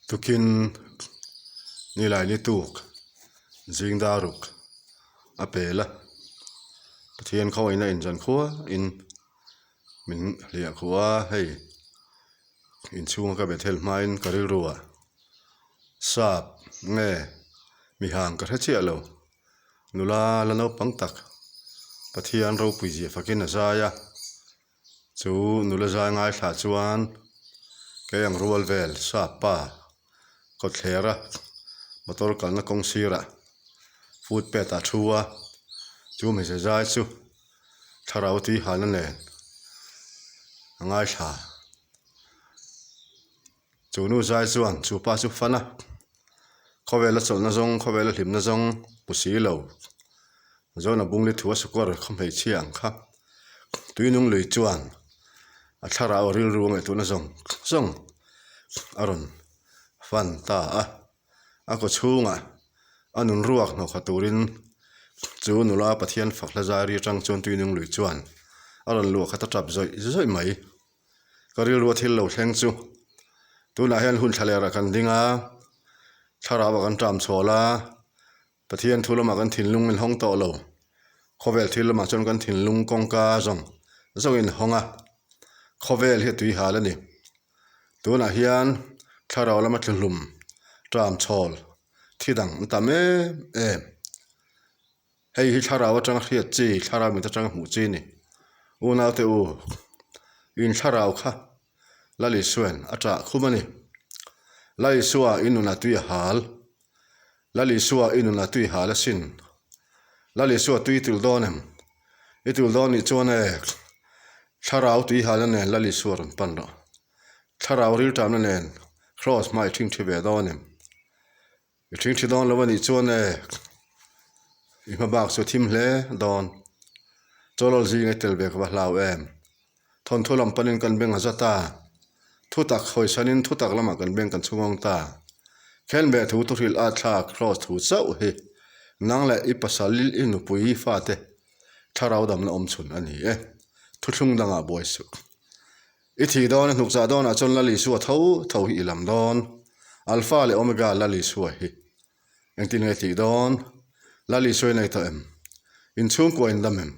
tukin nilai ni tuk zing daruk apela pathian kho ina in jan khuwa in min lia khuwa hei in chung ka bethel main karil ruwa sap nge mi hang ka thachia lo nula lano pangtak pathian ro puiji fakin azaya chu nula za ngai thla chuan ke ang rual vel sap pa ko thlera motor kalna kong sira food peta thuwa chu mi se zai chu tharau ti halan le ngai tha chu nu zai chuan chu pa chu fana khowela cholna zong khowela hlimna zong pusi lo zona bungli thuwa sukor khomhei chiang kha tuinung lui chuan a tharau ril ruang etuna zong zong aron fan ta a ko chunga anun ruak no khaturin chu nula pathian fakla zari tang chon tuinung lui chuan aron lu khata tap zoi zoi mai karil ru thil lo thleng chu tuna hian hun thalera kan dinga tharawa kan tam chola pathian thulama kan thinlung in hong to lo khovel thilama chon kan thinlung kongka zong zong in honga khovel he tui halani tuna hian tharaw lama thlum tam chol thidang tame hei hi tharaw atang hriat chi tharaw mi atang hmu chi ni una te u in tharaw kha lali suen ata khumani lai suwa inuna tui hal lali suwa inuna tui hala sin lali suwa tui til donem itul doni chuane tharaw tui halane lali suwa ron panro tharaw ril tamna nen cross mai thing thibe donem thing thi don lawani chuane ima bak so thim hle don cholol zi nge tel bek wa hlaw em thon thulam panin kan beng azata thutak khoi sanin thutak lama kan beng kan chungong ta khen be thu tu ril a thla cross thu chau hi nang le ipasalil inu pui fa te tharaw dam na om chun ani thuthung danga boy su ithi don hnukcha don a chon lali su tho hi lam don alpha le omega lali su hi engtin nge ti don lali soi nei ta em in chung ko in dam em